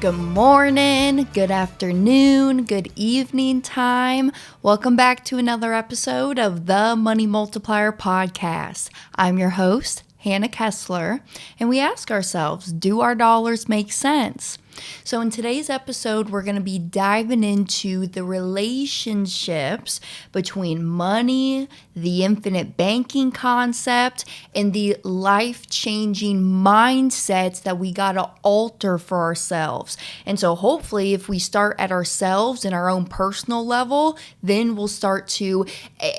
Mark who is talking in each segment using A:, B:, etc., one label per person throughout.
A: Good morning, good afternoon, good evening time. Welcome back to another episode of the Money Multiplier podcast. I'm your host, Hannah Kessler, and we ask ourselves, do our dollars make sense? So in today's episode, we're going to be diving into the relationships between money, the infinite banking concept, and the life-changing mindsets that we got to alter for ourselves. And so hopefully if we start at ourselves and our own personal level, then we'll start to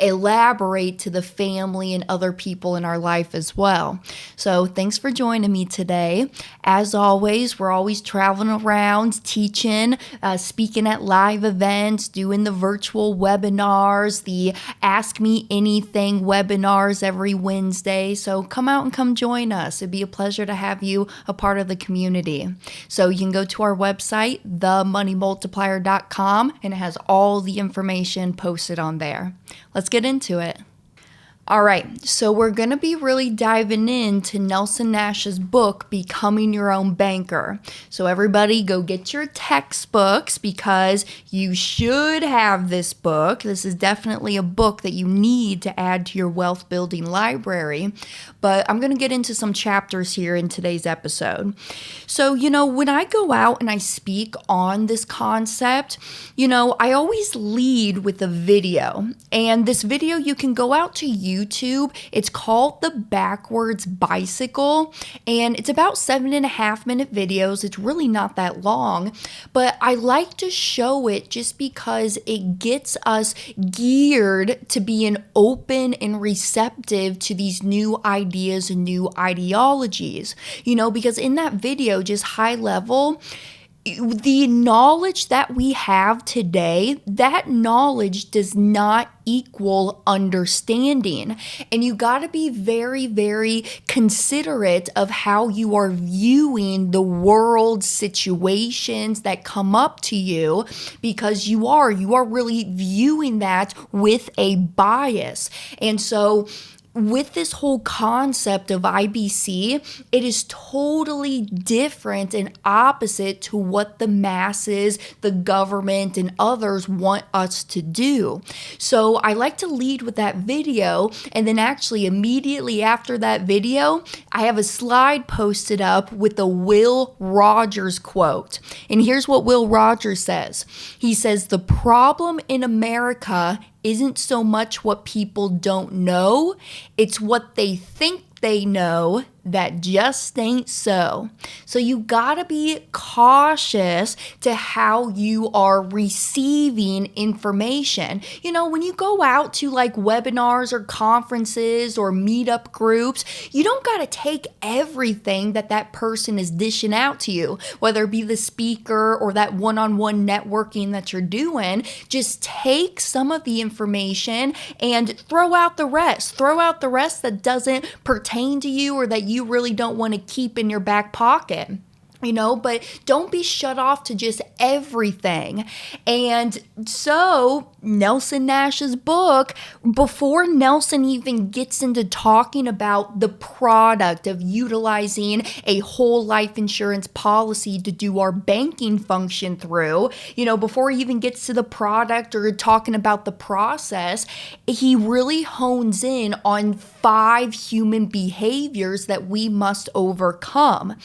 A: elaborate to the family and other people in our life as well. So thanks for joining me today. As always, we're always traveling around, teaching, speaking at live events, doing the virtual webinars, the Ask Me Anything webinars every Wednesday. So come out and come join us. It'd be a pleasure to have you a part of the community. So you can go to our website, themoneymultiplier.com, and it has all the information posted on there. Let's get into it. All right, so we're going to be really diving into Nelson Nash's book, Becoming Your Own Banker. So everybody go get your textbooks because you should have this book. This is definitely a book that you need to add to your wealth building library. But I'm going to get into some chapters here in today's episode. So, when I go out and I speak on this concept, I always lead with a video. And this video, you can go out to YouTube. It's called The Backwards Bicycle, and it's about 7.5-minute videos. It's really not that long, but I like to show it just because it gets us geared to being open and receptive to these new ideas and new ideologies, because in that video, just high level, the knowledge that we have today, that knowledge does not equal understanding. And you got to be very, very considerate of how you are viewing the world situations that come up to you, because you are really viewing that with a bias. And so with this whole concept of IBC, it is totally different and opposite to what the masses, the government, and others want us to do. So I like to lead with that video, and then actually immediately after that video, I have a slide posted up with a Will Rogers quote. And here's what Will Rogers says. He says, "The problem in America isn't so much what people don't know, it's what they think they know that just ain't so." So you gotta be cautious to how you are receiving information. When you go out to like webinars or conferences or meetup groups, you don't gotta take everything that person is dishing out to you, whether it be the speaker or that one-on-one networking that you're doing. Just take some of the information and throw out the rest. Throw out the rest that doesn't pertain to you or that you really don't want to keep in your back pocket. But don't be shut off to just everything. And so Nelson Nash's book, before Nelson even gets into talking about the product of utilizing a whole life insurance policy to do our banking function through, before he even gets to the product or talking about the process, he really hones in on 5 human behaviors that we must overcome.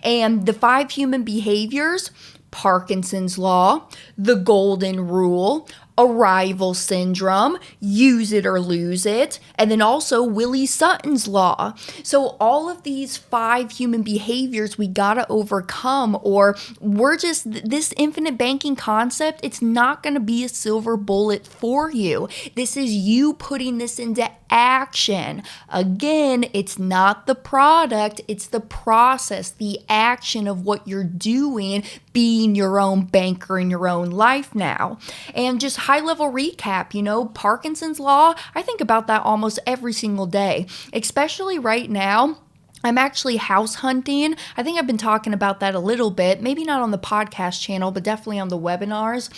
A: And the 5 human behaviors: Parkinson's law, the golden rule, arrival syndrome, use it or lose it, and then also Willie Sutton's law. So all of these 5 human behaviors we gotta overcome, or this infinite banking concept, it's not gonna be a silver bullet for you. This is you putting this into action. Again, it's not the product, it's the process, the action of what you're doing, being your own banker in your own life now. And just high level recap, Parkinson's law, I think about that almost every single day, especially right now. I'm actually house hunting. I think I've been talking about that a little bit, maybe not on the podcast channel, but definitely on the webinars.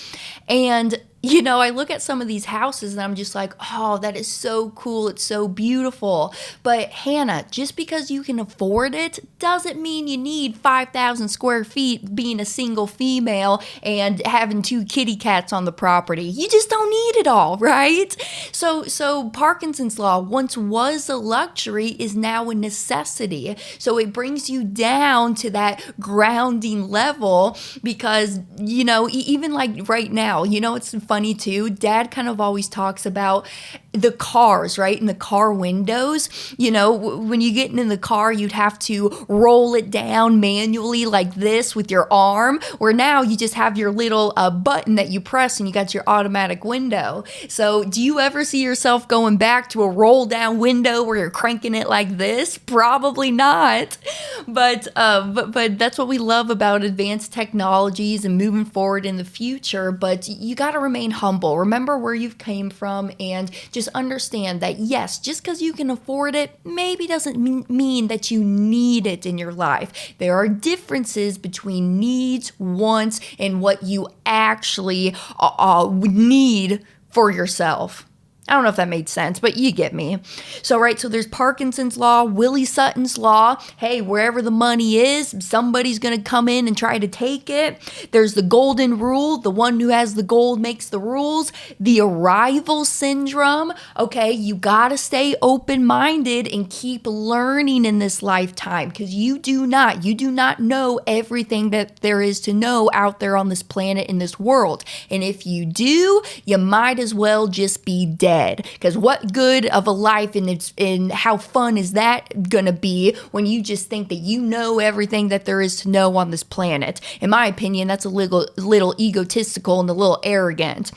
A: And I look at some of these houses and I'm just like, oh, that is so cool. It's so beautiful. But Hannah, just because you can afford it doesn't mean you need 5,000 square feet being a single female and having 2 kitty cats on the property. You just don't need it all, right? So Parkinson's law once was a luxury is now a necessity. So it brings you down to that grounding level because, even like right now, it's funny too. Dad kind of always talks about the cars, right? And the car windows. When you get in the car, you'd have to roll it down manually like this with your arm, where now you just have your little button that you press and you got your automatic window. So do you ever see yourself going back to a roll down window where you're cranking it like this? Probably not. But that's what we love about advanced technologies and moving forward in the future. But you got to remain humble. Remember where you came from and just understand that, yes, just because you can afford it maybe doesn't mean that you need it in your life. There are differences between needs, wants, and what you actually would need for yourself. I don't know if that made sense, but you get me. So there's Parkinson's law, Willie Sutton's law. Hey, wherever the money is, somebody's going to come in and try to take it. There's the golden rule. The one who has the gold makes the rules. The arrival syndrome. Okay, you got to stay open-minded and keep learning in this lifetime because you do not know everything that there is to know out there on this planet, in this world. And if you do, you might as well just be dead. Because what good of a life and how fun is that gonna be when you just think that you know everything that there is to know on this planet? In my opinion, that's a little egotistical and a little arrogant.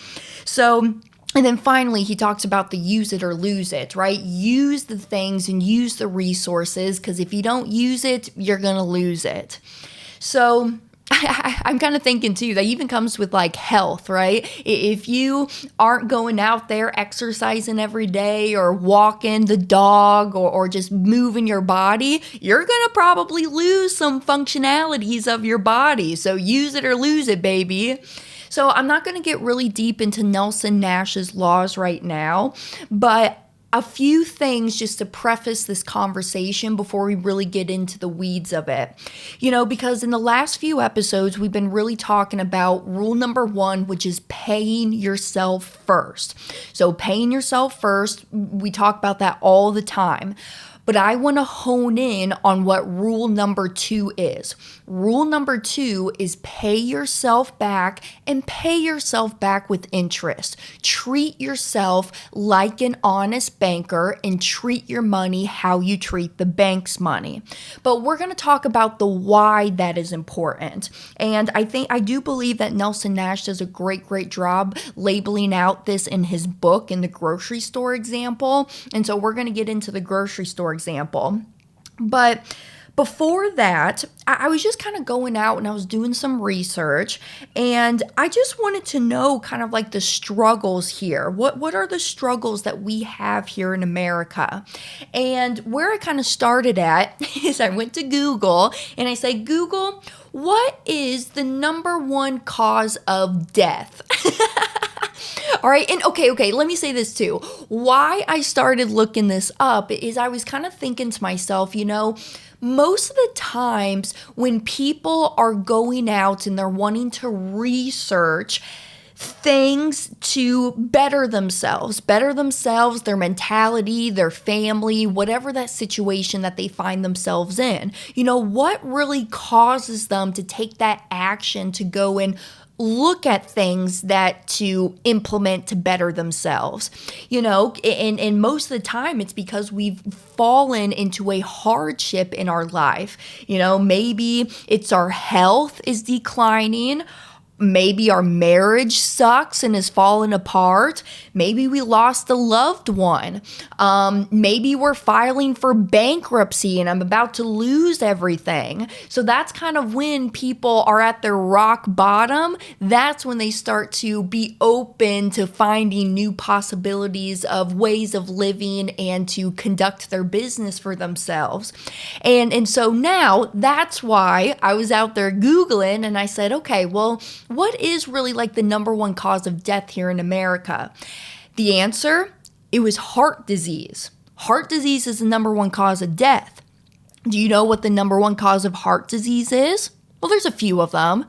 A: So, and then finally, he talks about the use it or lose it, right? Use the things and use the resources, because if you don't use it, you're gonna lose it. So I'm kind of thinking too, that even comes with like health, right? If you aren't going out there exercising every day or walking the dog or just moving your body, you're going to probably lose some functionalities of your body. So use it or lose it, baby. So I'm not going to get really deep into Nelson Nash's laws right now, but a few things just to preface this conversation before we really get into the weeds of it. Because in the last few episodes, we've been really talking about rule number 1, which is paying yourself first. So paying yourself first, we talk about that all the time. But I want to hone in on what rule number 2 is. Rule number 2 is pay yourself back and pay yourself back with interest. Treat yourself like an honest banker and treat your money how you treat the bank's money. But we're going to talk about the why that is important. And I do believe that Nelson Nash does a great job labeling out this in his book, in the grocery store example. And so we're going to get into the grocery store example. But before that, I was just kind of going out and I was doing some research, and I just wanted to know kind of like the struggles here. What are the struggles that we have here in America? And where I kind of started at is I went to Google and I said, Google, what is the number 1 cause of death? All right. And okay, let me say this too. Why I started looking this up is I was kind of thinking to myself, most of the times when people are going out and they're wanting to research things to better themselves, their mentality, their family, whatever that situation that they find themselves in, what really causes them to take that action to go and look at things that to implement to better themselves, and most of the time it's because we've fallen into a hardship in our life. Maybe it's our health is declining. Maybe our marriage sucks and is falling apart. Maybe we lost a loved one. Maybe we're filing for bankruptcy and I'm about to lose everything. So that's kind of when people are at their rock bottom. That's when they start to be open to finding new possibilities of ways of living and to conduct their business for themselves. And so now that's why I was out there Googling and I said, okay, well, what is really like the number one cause of death here in America? The answer, it was heart disease. Heart disease is the number one cause of death. Do you know what the number one cause of heart disease is? Well, there's a few of them,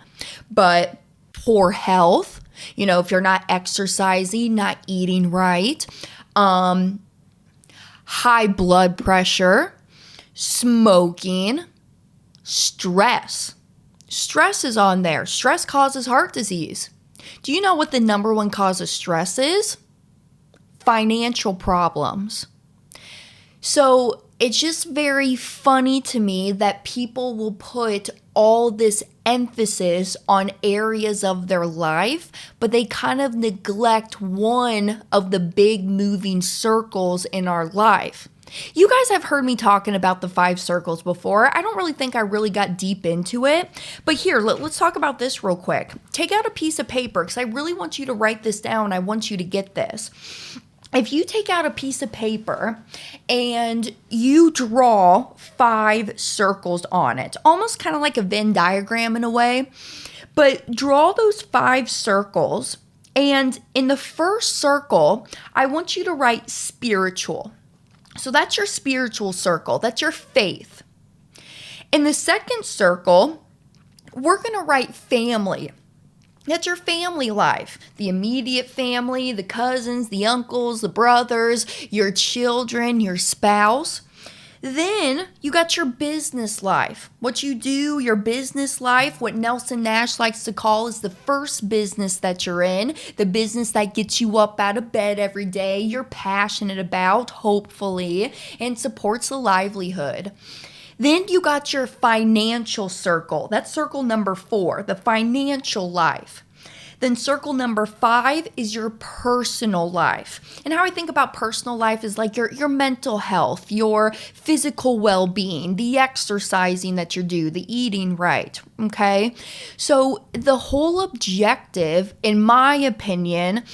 A: but poor health, if you're not exercising, not eating right, high blood pressure, smoking, stress. Stress is on there. Stress causes heart disease. Do you know what the number one cause of stress is? Financial problems. So it's just very funny to me that people will put all this emphasis on areas of their life, but they kind of neglect one of the big moving circles in our life. You guys have heard me talking about the 5 circles before. I don't really think I really got deep into it, but here, let's talk about this real quick. Take out a piece of paper because I really want you to write this down. I want you to get this. If you take out a piece of paper and you draw 5 circles on it, almost kind of like a Venn diagram in a way, but draw those 5 circles, and in the first circle, I want you to write spiritual. So that's your spiritual circle. That's your faith. In the second circle, we're going to write family. That's your family life, the immediate family, the cousins, the uncles, the brothers, your children, your spouse. Then you got your business life. What you do, your business life, what Nelson Nash likes to call is the first business that you're in, the business that gets you up out of bed every day, you're passionate about, hopefully, and supports the livelihood. Then you got your financial circle. That's circle number 4, the financial life. Then circle number 5 is your personal life. And how I think about personal life is like your mental health, your physical well-being, the exercising that you do, the eating right, okay? So the whole objective, in my opinion,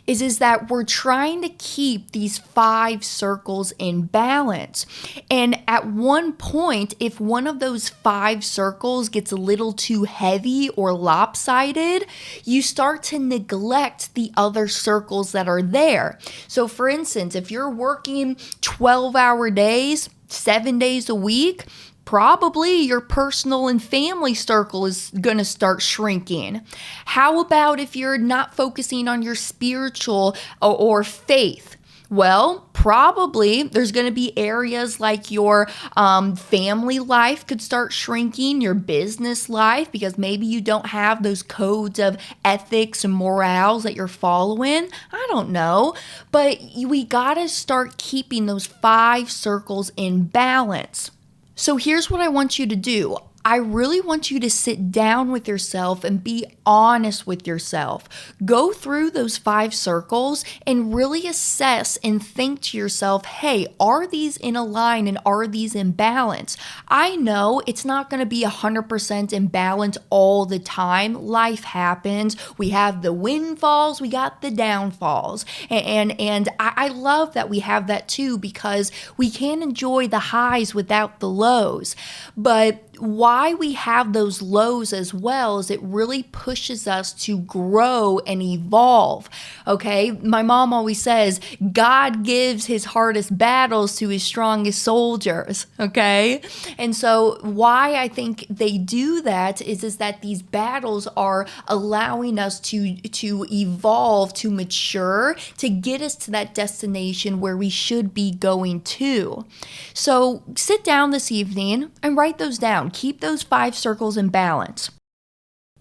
A: is that we're trying to keep these 5 circles in balance. And at one point, if one of those 5 circles gets a little too heavy or lopsided, you start to neglect the other circles that are there. So for instance, if you're working 12-hour days, 7 days a week, probably your personal and family circle is going to start shrinking. How about if you're not focusing on your spiritual or faith? Well, probably there's going to be areas like your family life could start shrinking, your business life, because maybe you don't have those codes of ethics and morals that you're following. I don't know. But we got to start keeping those 5 circles in balance. So here's what I want you to do. I really want you to sit down with yourself and be honest with yourself. Go through those 5 circles and really assess and think to yourself, hey, are these in a line and are these in balance? I know it's not going to be 100% in balance all the time. Life happens. We have the windfalls, we got the downfalls. And I love that we have that too, because we can't enjoy the highs without the lows. But why we have those lows as well is it really pushes us to grow and evolve, okay? My mom always says, God gives his hardest battles to his strongest soldiers, okay? And so why I think they do that is that these battles are allowing us to evolve, to mature, to get us to that destination where we should be going to. So sit down this evening and write those down. Keep those 5 circles in balance.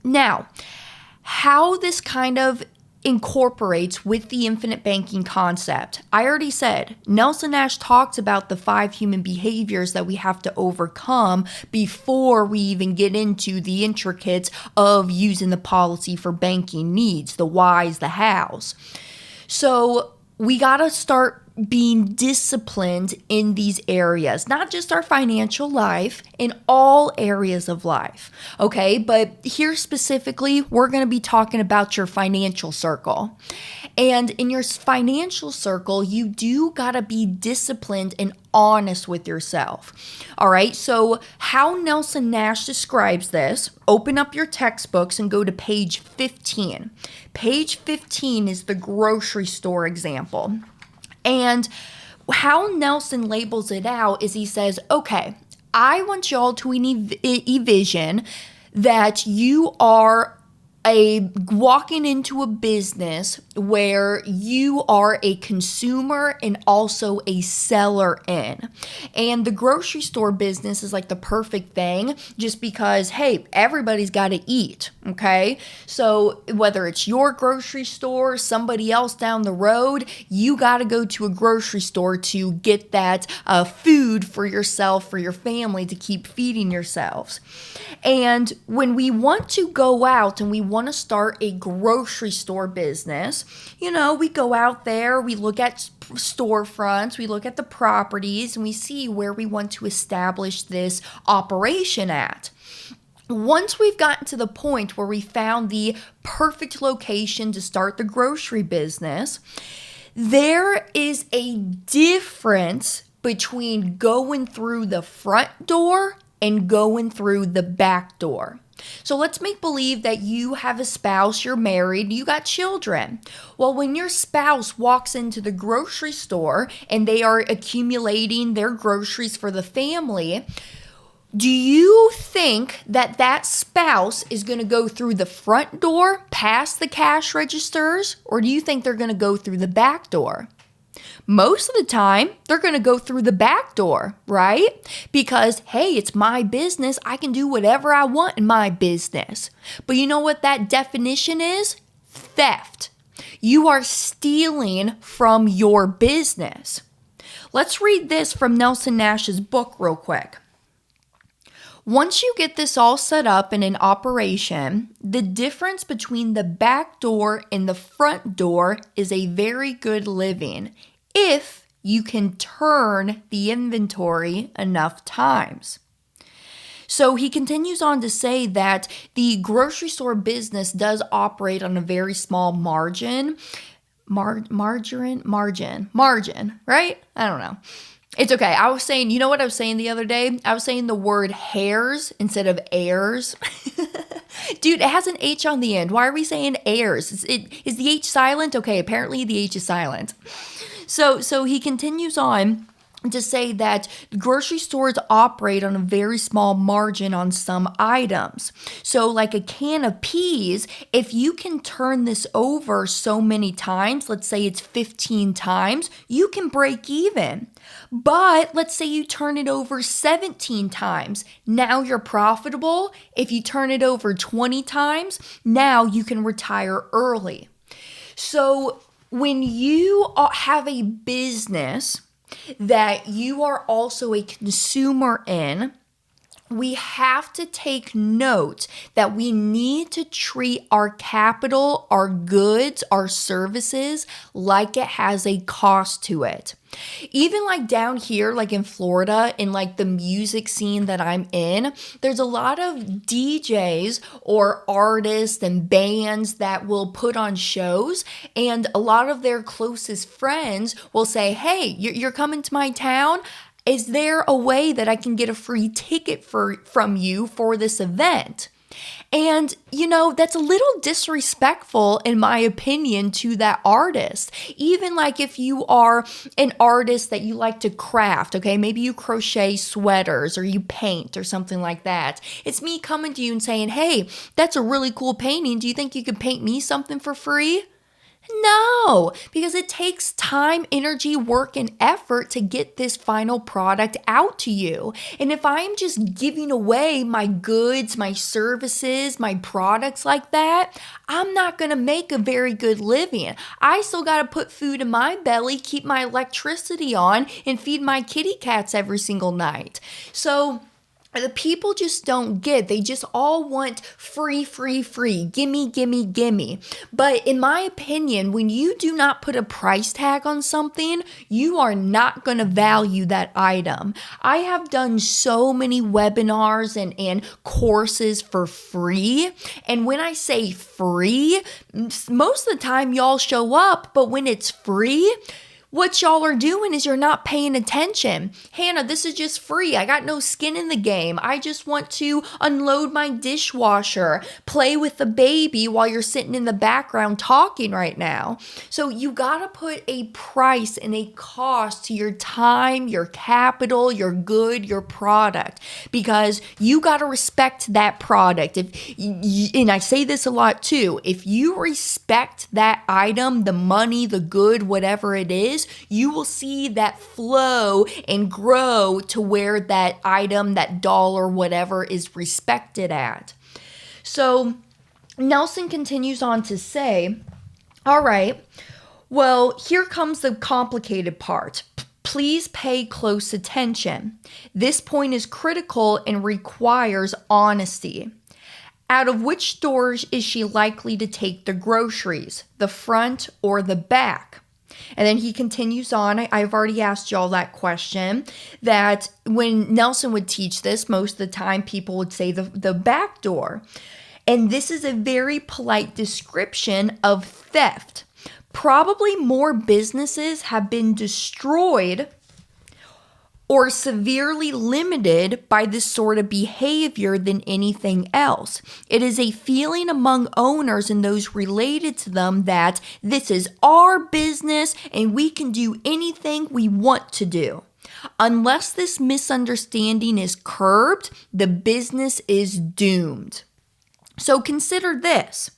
A: Now, how this kind of incorporates with the infinite banking concept. I already said, Nelson Nash talks about the 5 human behaviors that we have to overcome before we even get into the intricacies of using the policy for banking needs, the whys, the hows. So we got to start being disciplined in these areas, not just our financial life, in all areas of life, okay? But here specifically, we're going to be talking about your financial circle. And in your financial circle, you do gotta be disciplined and honest with yourself. All right, so how Nelson Nash describes this, open up your textbooks and go to page 15. Page 15 is the grocery store example. And how Nelson labels it out is he says, okay, I want y'all to envision that you are walking into a business where you are a consumer and also a seller in. And the grocery store business is like the perfect thing just because, hey, everybody's got to eat, okay? So whether it's your grocery store, somebody else down the road, you got to go to a grocery store to get that food for yourself, for your family, to keep feeding yourselves. And when we want to go out and we want to start a grocery store business, you know, we go out there, we look at storefronts, we look at the properties, and we see where we want to establish this operation at. Once we've gotten to the point where we found the perfect location to start the grocery business, there is a difference between going through the front door and going through the back door. So let's make believe that you have a spouse, you're married, you got children. Well, when your spouse walks into the grocery store and they are accumulating their groceries for the family, do you think that that spouse is going to go through the front door, past the cash registers, or do you think they're going to go through the back door? Most of the time, they're going to go through the back door, right? Because, hey, it's my business. I can do whatever I want in my business. But you know what that definition is? Theft. You are stealing from your business. Let's read this from Nelson Nash's book real quick. Once you get this all set up and in operation, the difference between the back door and the front door is a very good living if you can turn the inventory enough times. So he continues on to say that the grocery store business does operate on a very small margin, right? I don't know. It's okay. I was saying, you know what I was saying the other day? I was saying the word hairs instead of heirs. Dude, it has an H on the end. Why are we saying heirs? Is the H silent? Okay, apparently the H is silent. So he continues on to say that grocery stores operate on a very small margin on some items. So like a can of peas, if you can turn this over so many times, let's say it's 15 times, you can break even. But let's say you turn it over 17 times. Now you're profitable. If you turn it over 20 times, now you can retire early. So when you have a business that you are also a consumer in, we have to take note that we need to treat our capital, our goods, our services like it has a cost to it. Even like down here, like in Florida, in like the music scene that I'm in, there's a lot of DJs or artists and bands that will put on shows, and a lot of their closest friends will say, hey, you're coming to my town? Is there a way that I can get a free ticket from you for this event? And, you know, that's a little disrespectful, in my opinion, to that artist. Even like if you are an artist that you like to craft, okay, maybe you crochet sweaters or you paint or something like that. It's me coming to you and saying, hey, that's a really cool painting. Do you think you could paint me something for free? No, because it takes time, energy, work, and effort to get this final product out to you. And if I'm just giving away my goods, my services, my products like that, I'm not going to make a very good living. I still got to put food in my belly, keep my electricity on, and feed my kitty cats every single night. So the people just don't get. They just all want free, free, free. Gimme, gimme, gimme. But in my opinion, when you do not put a price tag on something, you are not going to value that item. I have done so many webinars and courses for free. And when I say free, most of the time y'all show up, but when it's free, what y'all are doing is you're not paying attention. Hannah, this is just free. I got no skin in the game. I just want to unload my dishwasher, play with the baby while you're sitting in the background talking right now. So you got to put a price and a cost to your time, your capital, your good, your product, because you got to respect that product. And I say this a lot too, if you respect that item, the money, the good, whatever it is, you will see that flow and grow to where that item, that dollar, whatever is respected at. So Nelson continues on to say, all right, well, here comes the complicated part. Please pay close attention. This point is critical and requires honesty. Out of which stores is she likely to take the groceries, the front or the back? And then he continues on. I've already asked y'all that question, that when Nelson would teach this, most of the time people would say the back door. And this is a very polite description of theft. Probably more businesses have been destroyed or severely limited by this sort of behavior than anything else. It is a feeling among owners and those related to them that this is our business and we can do anything we want to do. Unless this misunderstanding is curbed, the business is doomed. So consider this.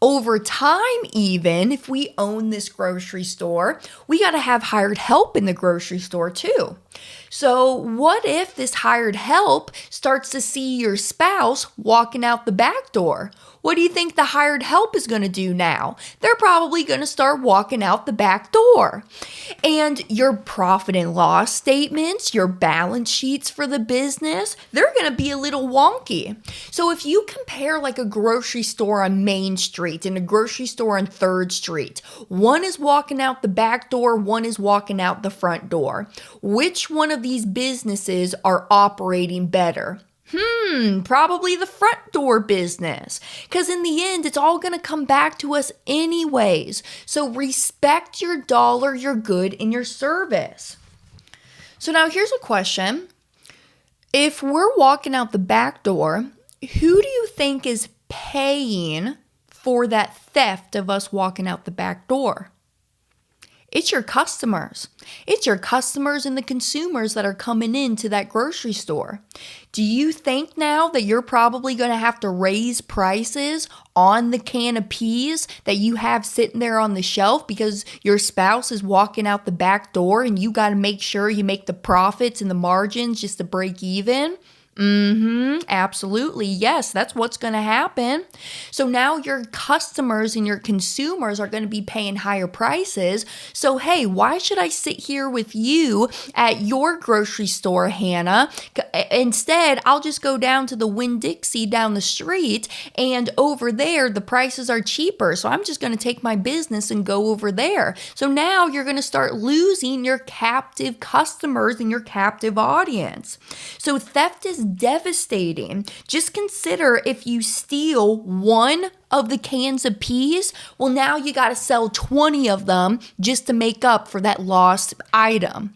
A: Over time, even if we own this grocery store, we got to have hired help in the grocery store too. So what if this hired help starts to see your spouse walking out the back door? What do you think the hired help is going to do now? They're probably going to start walking out the back door. And your profit and loss statements, your balance sheets for the business, they're going to be a little wonky. So if you compare like a grocery store on Main Street and a grocery store on 3rd Street, one is walking out the back door, one is walking out the front door. Which one of these businesses are operating better? Probably the front door business. Because in the end, it's all going to come back to us anyways. So respect your dollar, your good, and your service. So now here's a question. If we're walking out the back door, who do you think is paying for that theft of us walking out the back door? It's your customers. It's your customers and the consumers that are coming into that grocery store. Do you think now that you're probably going to have to raise prices on the can of peas that you have sitting there on the shelf because your spouse is walking out the back door and you got to make sure you make the profits and the margins just to break even? Absolutely. Yes, that's what's going to happen. So now your customers and your consumers are going to be paying higher prices. So, hey, why should I sit here with you at your grocery store, Hannah? Instead, I'll just go down to the Winn-Dixie down the street, and over there, the prices are cheaper. So I'm just going to take my business and go over there. So now you're going to start losing your captive customers and your captive audience. So theft is devastating. Just consider if you steal one of the cans of peas, well, now you got to sell 20 of them just to make up for that lost item.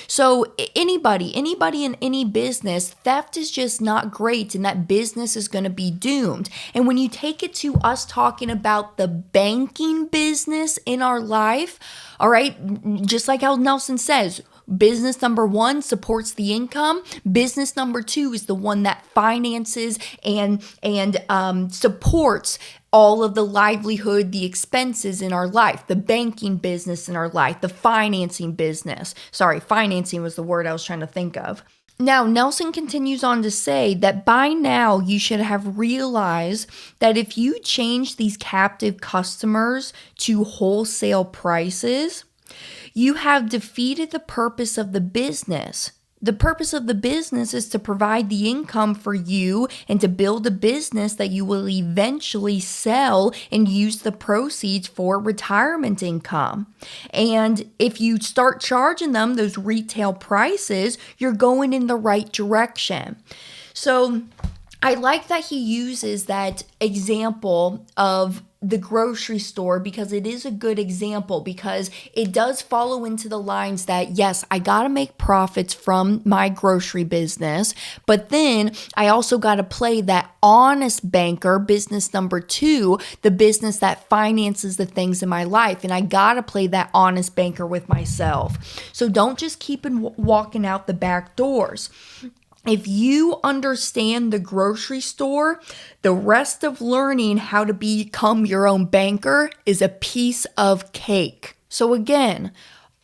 A: So anybody in any business, theft is just not great, and that business is going to be doomed. And when you take it to us talking about the banking business in our life, all right, just like how Nelson says, business number 1 supports the income. Business number 2 is the one that finances and supports all of the livelihood, the expenses in our life, the banking business in our life, the financing business. Sorry, financing was the word I was trying to think of. Now, Nelson continues on to say that by now you should have realized that if you change these captive customers to wholesale prices, you have defeated the purpose of the business. The purpose of the business is to provide the income for you and to build a business that you will eventually sell and use the proceeds for retirement income. And if you start charging them those retail prices, you're going in the right direction. So I like that he uses that example of the grocery store because it is a good example, because it does follow into the lines that, yes, I got to make profits from my grocery business, but then I also got to play that honest banker, business number 2, the business that finances the things in my life. And I got to play that honest banker with myself. So don't just keep walking out the back doors. If you understand the grocery store, the rest of learning how to become your own banker is a piece of cake. So again,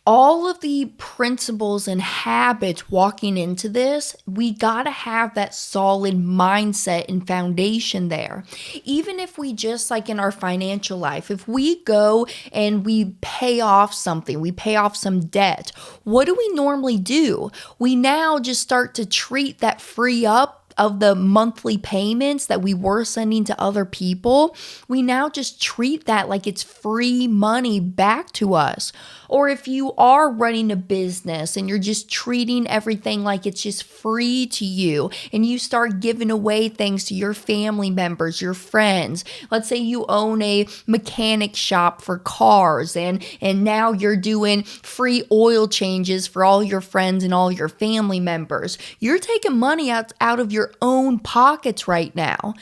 A: all of the principles and habits walking into this, we gotta have that solid mindset and foundation there. Even if we just like in our financial life, if we go and we pay off something, we pay off some debt, what do we normally do? We now just start to treat that free up of the monthly payments that we were sending to other people. We now just treat that like it's free money back to us. Or if you are running a business and you're just treating everything like it's just free to you, and you start giving away things to your family members, your friends. Let's say you own a mechanic shop for cars and now you're doing free oil changes for all your friends and all your family members. You're taking money out of your own pockets right now.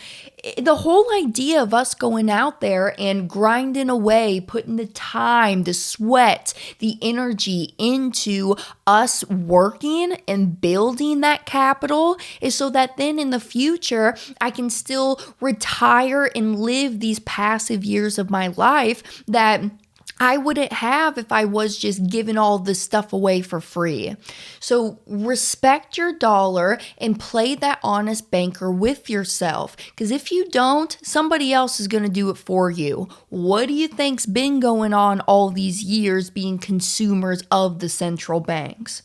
A: The whole idea of us going out there and grinding away, putting the time, the sweat, the energy into us working and building that capital is so that then in the future, I can still retire and live these passive years of my life that I wouldn't have if I was just giving all this stuff away for free. So respect your dollar and play that honest banker with yourself. Because if you don't, somebody else is going to do it for you. What do you think's been going on all these years being consumers of the central banks?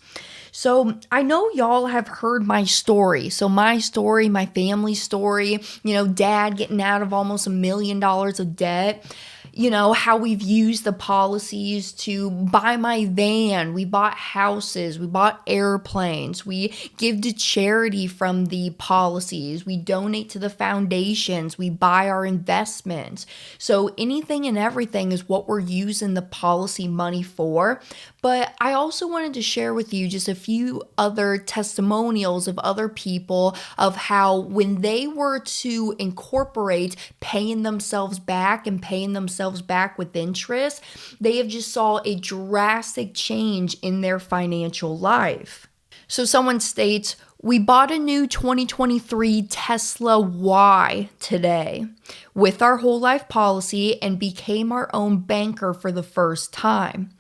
A: So I know y'all have heard my story. So my story, my family story, dad getting out of almost $1 million of debt. How we've used the policies to buy my van. We bought houses. We bought airplanes. We give to charity from the policies. We donate to the foundations. We buy our investments. So anything and everything is what we're using the policy money for. But I also wanted to share with you just a few other testimonials of other people of how when they were to incorporate paying themselves back and paying themselves back with interest, they have just saw a drastic change in their financial life. So someone states, we bought a new 2023 Tesla Y today with our whole life policy and became our own banker for the first time.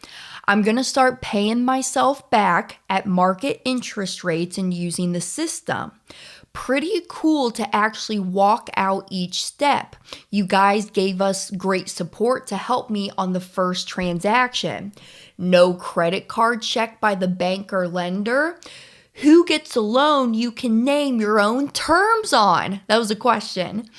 A: I'm going to start paying myself back at market interest rates and using the system. Pretty cool to actually walk out each step. You guys gave us great support to help me on the first transaction. No credit card check by the bank or lender. Who gets a loan you can name your own terms on? That was a question.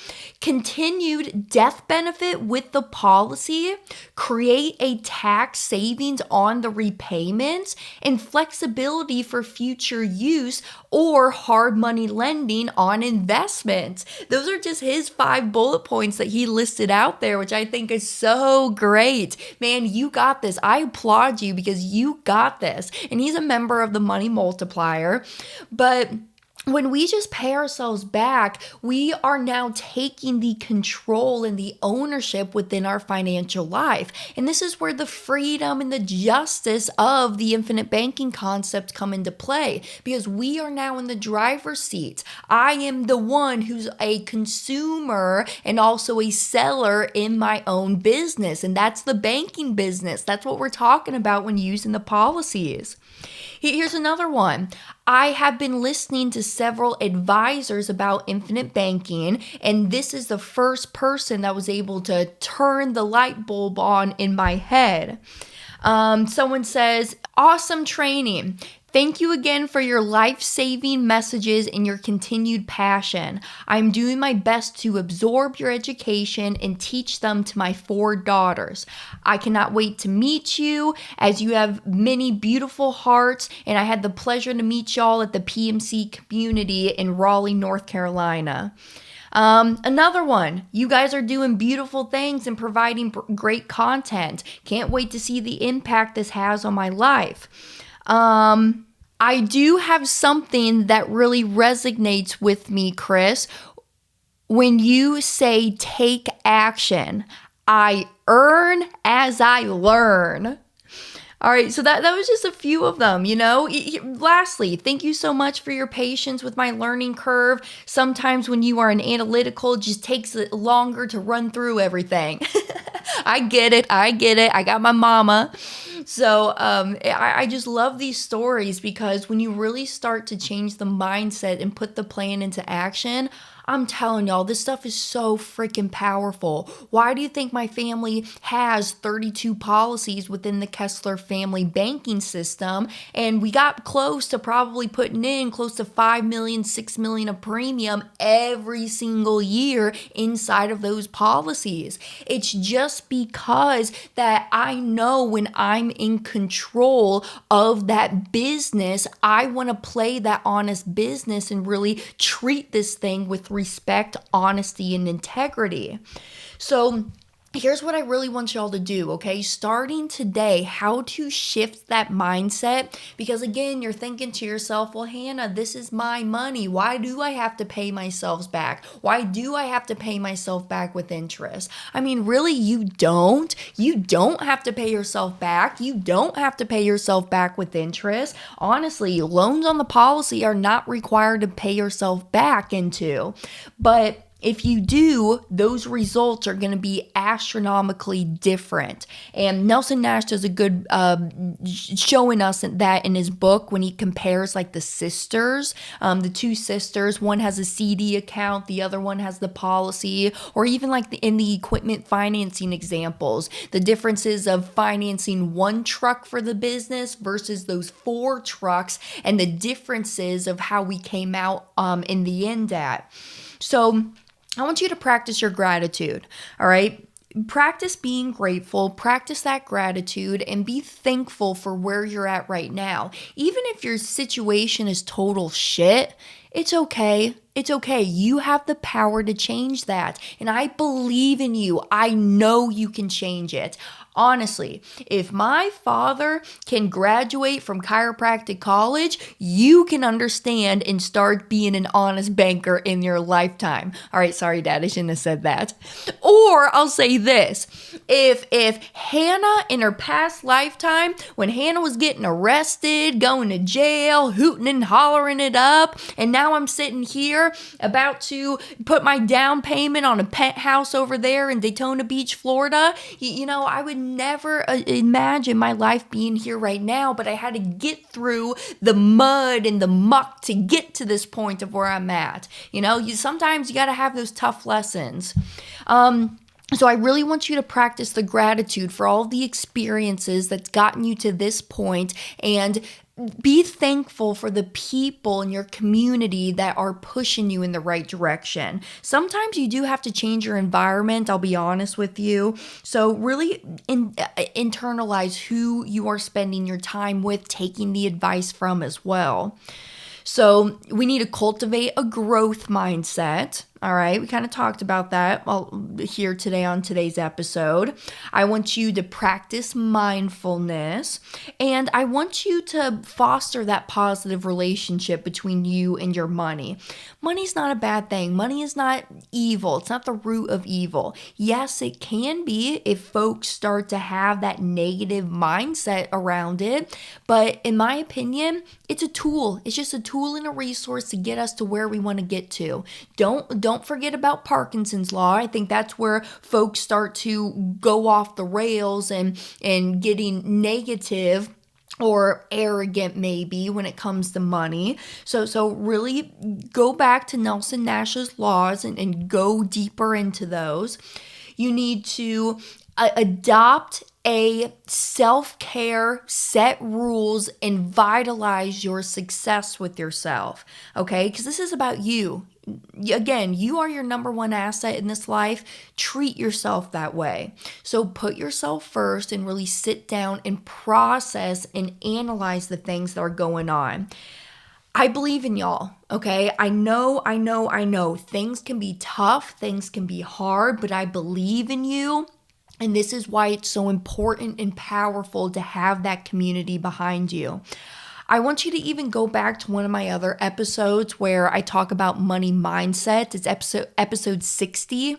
A: Continued death benefit with the policy. Create a tax savings on the repayments and flexibility for future use or hard money lending on investments. Those are just his 5 bullet points that he listed out there, which I think is so great. Man, you got this. I applaud you because you got this. And he's a member of the Money Multiplier. But when we just pay ourselves back, we are now taking the control and the ownership within our financial life. And this is where the freedom and the justice of the infinite banking concept come into play, because we are now in the driver's seat. I am the one who's a consumer and also a seller in my own business. And that's the banking business. That's what we're talking about when using the policies. Here's another one. I have been listening to several advisors about infinite banking, and this is the first person that was able to turn the light bulb on in my head. Someone says, awesome training. Thank you again for your life-saving messages and your continued passion. I'm doing my best to absorb your education and teach them to my 4 daughters. I cannot wait to meet you, as you have many beautiful hearts, and I had the pleasure to meet y'all at the PMC community in Raleigh, North Carolina. Another one, you guys are doing beautiful things and providing great content. Can't wait to see the impact this has on my life. I do have something that really resonates with me, Chris. When you say take action, I earn as I learn. All right, so that was just a few of them, you know. Lastly, thank you so much for your patience with my learning curve. Sometimes when you are an analytical, it just takes longer to run through everything. I get it. I got my mama. So I just love these stories, because when you really start to change the mindset and put the plan into action, I'm telling y'all, this stuff is so freaking powerful. Why do you think my family has 32 policies within the Kessler family banking system? And we got close to probably putting in close to $5 million, $6 million of premium every single year inside of those policies. It's just because that I know when I'm in control of that business, I want to play that honest business and really treat this thing with respect, honesty, and integrity. So here's what I really want y'all to do, okay? Starting today, how to shift that mindset. Because again, you're thinking to yourself, well, Hannah, this is my money. Why do I have to pay myself back? Why do I have to pay myself back with interest? I mean, really, you don't. You don't have to pay yourself back. You don't have to pay yourself back with interest. Honestly, loans on the policy are not required to pay yourself back into. But if you do, those results are going to be astronomically different. And Nelson Nash does a good showing us that in his book when he compares like the sisters, the 2 sisters. One has a CD account, the other one has the policy, or even like in the equipment financing examples, the differences of financing 1 truck for the business versus those 4 trucks, and the differences of how we came out in the end at. So I want you to practice your gratitude, all right? Practice being grateful, practice that gratitude, and be thankful for where you're at right now. Even if your situation is total shit, it's okay. It's okay. You have the power to change that. And I believe in you. I know you can change it. Honestly, if my father can graduate from chiropractic college, you can understand and start being an honest banker in your lifetime. All right, sorry, Dad, I shouldn't have said that. Or I'll say this. If Hannah in her past lifetime, when Hannah was getting arrested, going to jail, hooting and hollering it up, and now I'm sitting here about to put my down payment on a penthouse over there in Daytona Beach, Florida, you know, I would never imagine my life being here right now, but I had to get through the mud and the muck to get to this point of where I'm at. You know, sometimes you got to have those tough lessons. So I really want you to practice the gratitude for all the experiences that's gotten you to this point, and be thankful for the people in your community that are pushing you in the right direction. Sometimes you do have to change your environment, I'll be honest with you. So really internalize who you are spending your time with, taking the advice from as well. So we need to cultivate a growth mindset. All right, we kind of talked about that here today on today's episode. I want you to practice mindfulness, and I want you to foster that positive relationship between you and your money. Money's not a bad thing. Money is not evil. It's not the root of evil. Yes, it can be if folks start to have that negative mindset around it, but in my opinion, it's a tool. It's just a tool and a resource to get us to where we want to get to. Don't forget about Parkinson's law. I think that's where folks start to go off the rails and getting negative or arrogant maybe when it comes to money. So really go back to Nelson Nash's laws and go deeper into those. You need to adopt a self-care, set rules, and vitalize your success with yourself, okay? Because this is about you. Again, you are your number one asset in this life. Treat yourself that way. So put yourself first and really sit down and process and analyze the things that are going on. I believe in y'all, okay? I know. Things can be tough, things can be hard, but I believe in you. And this is why it's so important and powerful to have that community behind you. I want you to even go back to one of my other episodes where I talk about money mindset. It's episode 60.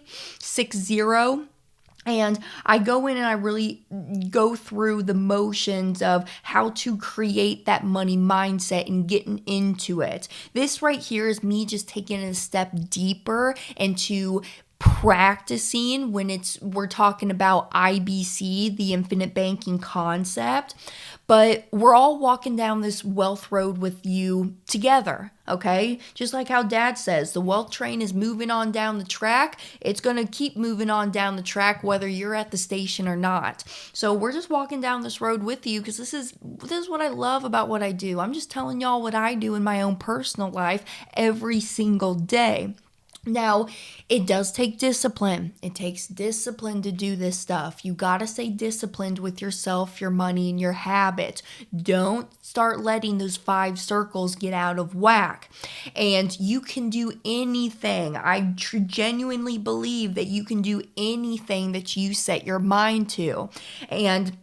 A: And I go in and I really go through the motions of how to create that money mindset and getting into it. This right here is me just taking it a step deeper into practicing when we're talking about IBC, the infinite banking concept. But we're all walking down this wealth road with you together, okay? Just like how Dad says, the wealth train is moving on down the track. It's going to keep moving on down the track whether you're at the station or not. So we're just walking down this road with you because this is what I love about what I do. I'm just telling y'all what I do in my own personal life every single day. Now, it does take discipline. It takes discipline to do this stuff. You got to stay disciplined with yourself, your money, and your habits. Don't start letting those 5 circles get out of whack. And you can do anything. I genuinely believe that you can do anything that you set your mind to. And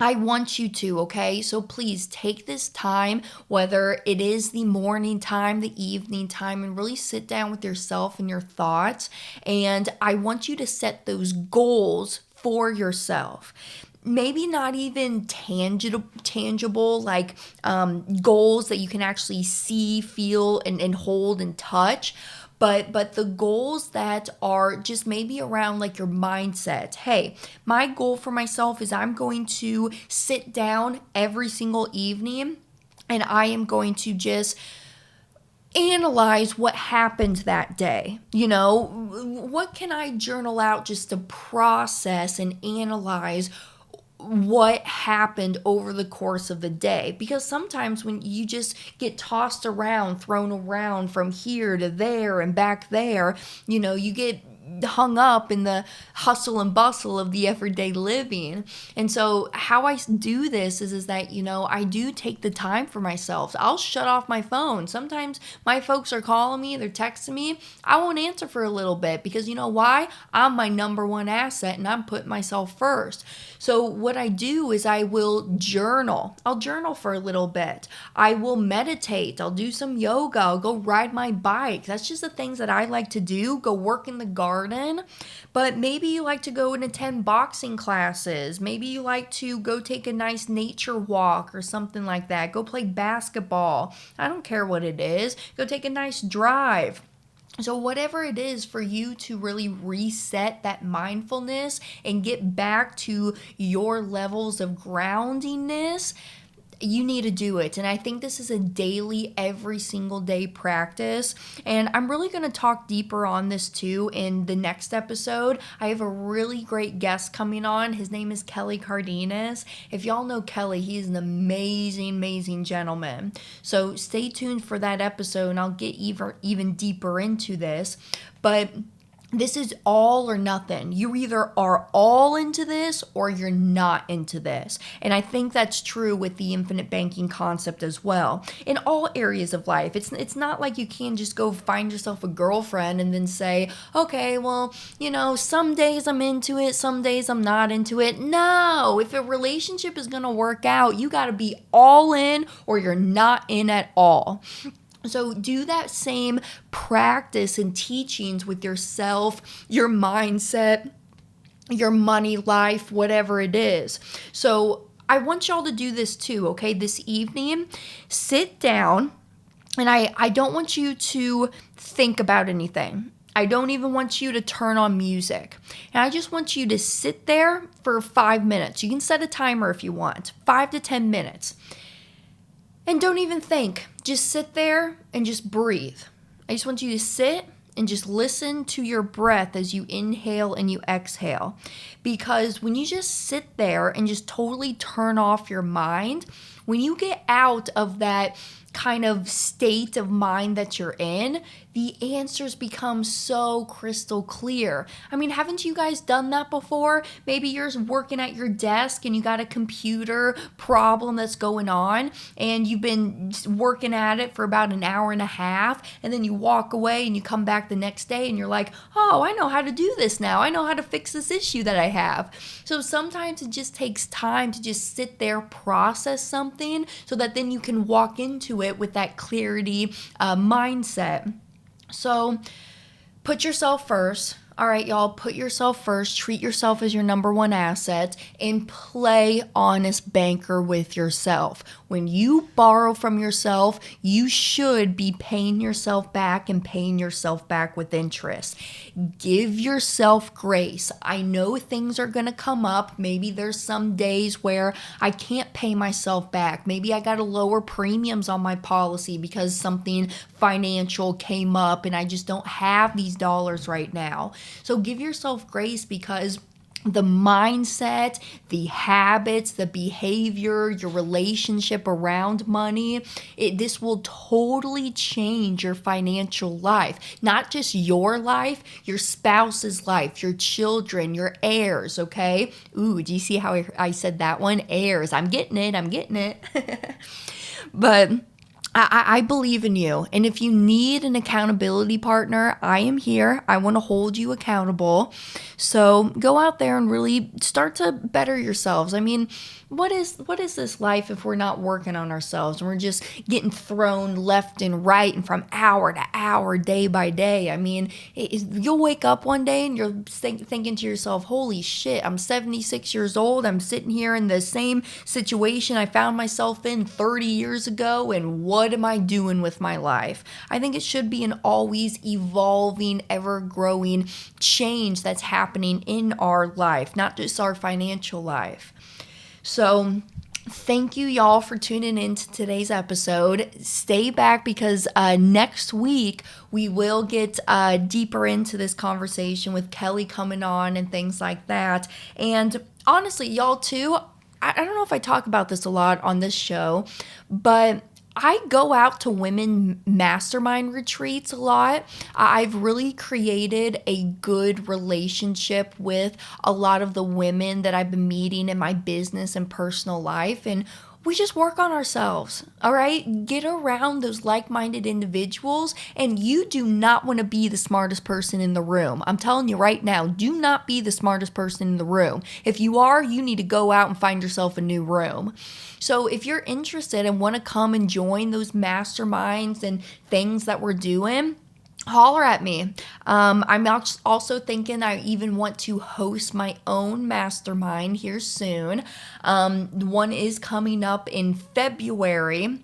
A: I want you to, okay? So please take this time, whether it is the morning time, the evening time, and really sit down with yourself and your thoughts. And I want you to set those goals for yourself. Maybe not even tangible like goals that you can actually see, feel, and hold and touch. But the goals that are just maybe around like your mindset. Hey, my goal for myself is I'm going to sit down every single evening and I am going to just analyze what happened that day. You know, what can I journal out just to process and analyze what happened over the course of the day? Because sometimes when you just get tossed around, thrown around from here to there and back there, you know, you get hung up in the hustle and bustle of the everyday living. And so how I do this is that, you know, I do take the time for myself. I'll shut off my phone. Sometimes my folks are calling me, they're texting me. I won't answer for a little bit because you know why? I'm my number one asset and I'm putting myself first. So what I do is I will journal. I'll journal for a little bit. I will meditate. I'll do some yoga. I'll go ride my bike. That's just the things that I like to do. Go work in the garden. But maybe you like to go and attend boxing classes. Maybe you like to go take a nice nature walk or something like that. Go play basketball. I don't care what it is. Go take a nice drive. So whatever it is for you to really reset that mindfulness and get back to your levels of groundingness, you need to do it. And I think this is a daily, every single day practice. And I'm really going to talk deeper on this too in the next episode. I have a really great guest coming on. His name is Kelly Cardenas. If y'all know Kelly, he's an amazing gentleman. So stay tuned for that episode and I'll get even deeper into this. But this is all or nothing. You either are all into this or you're not into this. And I think that's true with the infinite banking concept as well. In all areas of life, it's not like you can just go find yourself a girlfriend and then say, okay, well, you know, some days I'm into it, some days I'm not into it. No, if a relationship is going to work out, you got to be all in or you're not in at all. So do that same practice and teachings with yourself, your mindset, your money life, whatever it is. So I want y'all to do this too, okay? This evening, sit down, and I don't want you to think about anything. I don't even want you to turn on music. And I just want you to sit there for 5 minutes. You can set a timer if you want, 5 to 10 minutes. And don't even think. Just sit there and just breathe. I just want you to sit and just listen to your breath as you inhale and you exhale. Because when you just sit there and just totally turn off your mind, when you get out of that kind of state of mind that you're in, the answers become so crystal clear. I mean, haven't you guys done that before? Maybe you're working at your desk and you got a computer problem that's going on and you've been working at it for about an hour and a half, and then you walk away and you come back the next day and you're like, oh, I know how to do this now. I know how to fix this issue that I have. So sometimes it just takes time to just sit there, process something, so that then you can walk into it with that clarity mindset. So put yourself first. All right, y'all, put yourself first. Treat yourself as your number one asset and play honest banker with yourself. When you borrow from yourself, you should be paying yourself back and paying yourself back with interest. Give yourself grace. I know things are going to come up. Maybe there's some days where I can't pay myself back. Maybe I got to lower premiums on my policy because something financial came up and I just don't have these dollars right now. So give yourself grace, because the mindset, the habits, the behavior, your relationship around money, this will totally change your financial life. Not just your life, your spouse's life, your children, your heirs, okay? Ooh, do you see how I said that one? Heirs. I'm getting it. But I believe in you. And if you need an accountability partner, I am here. I want to hold you accountable. So go out there and really start to better yourselves. I mean, what is this life if we're not working on ourselves and we're just getting thrown left and right and from hour to hour, day by day? I mean, you'll wake up one day and you're thinking to yourself, holy shit, I'm 76 years old. I'm sitting here in the same situation I found myself in 30 years ago, and what am I doing with my life? I think it should be an always evolving, ever-growing change that's happening in our life, not just our financial life. So thank you, y'all, for tuning in to today's episode. Stay back, because next week we will get deeper into this conversation with Kelly coming on and things like that. And honestly, y'all too, I don't know if I talk about this a lot on this show, but I go out to women mastermind retreats a lot. I've really created a good relationship with a lot of the women that I've been meeting in my business and personal life, and we just work on ourselves, all right? Get around those like-minded individuals, and you do not want to be the smartest person in the room. I'm telling you right now, do not be the smartest person in the room. If you are, you need to go out and find yourself a new room. So if you're interested and want to come and join those masterminds and things that we're doing, holler at me. I'm also thinking I even want to host my own mastermind here soon. One is coming up in February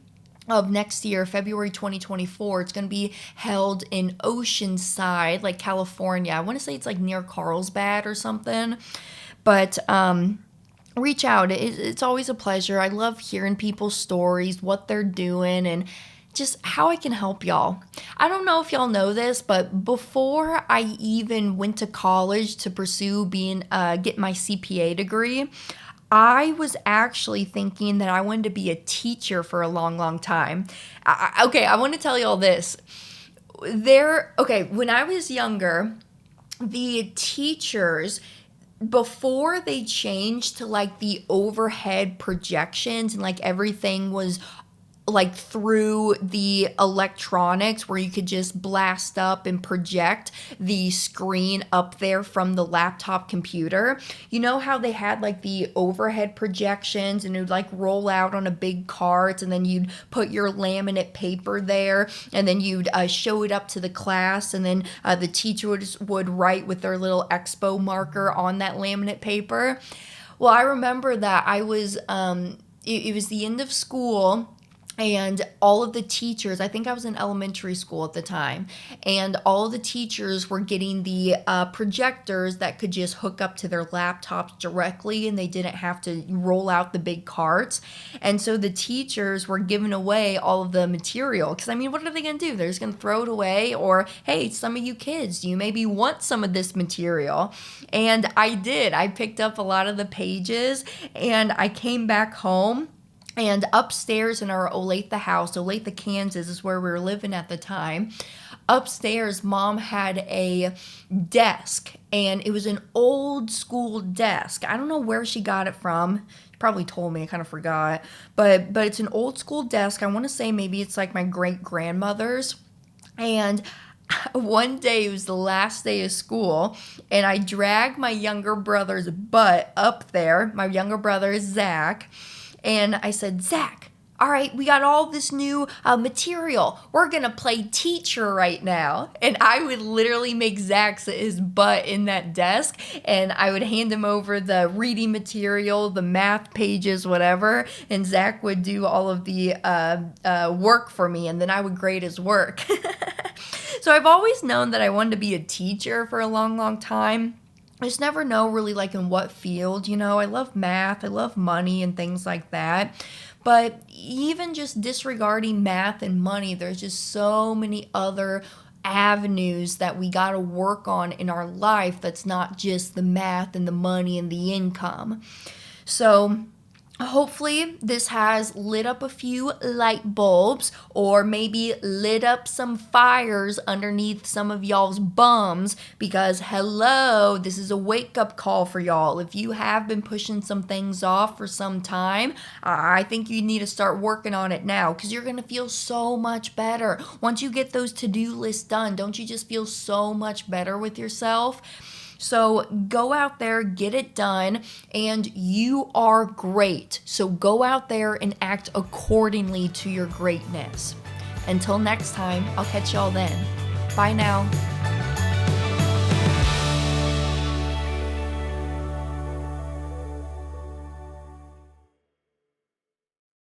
A: of next year, February 2024. It's going to be held in Oceanside, like California. I want to say it's like near Carlsbad or something. But reach out. It's always a pleasure. I love hearing people's stories, what they're doing, and just how I can help y'all. I don't know if y'all know this, but before I even went to college to pursue get my CPA degree, I was actually thinking that I wanted to be a teacher for a long, long time. I want to tell y'all this. When I was younger, the teachers, before they changed to like the overhead projections and like everything was like through the electronics where you could just blast up and project the screen up there from the laptop computer. You know how they had like the overhead projections and it would like roll out on a big cart, and then you'd put your laminate paper there, and then you'd show it up to the class, and then the teacher would write with their little expo marker on that laminate paper. Well, I remember that I was, it was the end of school, And all of the teachers, I think I was in elementary school at the time, and all of the teachers were getting the projectors that could just hook up to their laptops directly, and they didn't have to roll out the big carts. And so the teachers were giving away all of the material, because I mean, what are they going to do? They're just going to throw it away, or hey, some of you kids, do you maybe want some of this material? And I did. I picked up a lot of the pages, and I came back home. And upstairs in our Olathe house, Olathe, Kansas is where we were living at the time. Upstairs, Mom had a desk, and it was an old school desk. I don't know where she got it from. She probably told me, I kind of forgot. But it's an old school desk. I want to say maybe it's like my great grandmother's. And one day, it was the last day of school, and I dragged my younger brother's butt up there. My younger brother is Zach. And I said, Zach, all right, we got all this new material. We're going to play teacher right now. And I would literally make Zach sit his butt in that desk, and I would hand him over the reading material, the math pages, whatever. And Zach would do all of the work for me, and then I would grade his work. So I've always known that I wanted to be a teacher for a long, long time. I just never know really like in what field, you know. I love math, I love money and things like that. But even just disregarding math and money, there's just so many other avenues that we got to work on in our life that's not just the math and the money and the income. So hopefully this has lit up a few light bulbs, or maybe lit up some fires underneath some of y'all's bums, because hello, this is a wake-up call for y'all. If you have been pushing some things off for some time, I think you need to start working on it now, because you're going to feel so much better. Once you get those to-do lists done, don't you just feel so much better with yourself? So go out there, get it done, and you are great. So go out there and act accordingly to your greatness. Until next time, I'll catch y'all then. Bye now.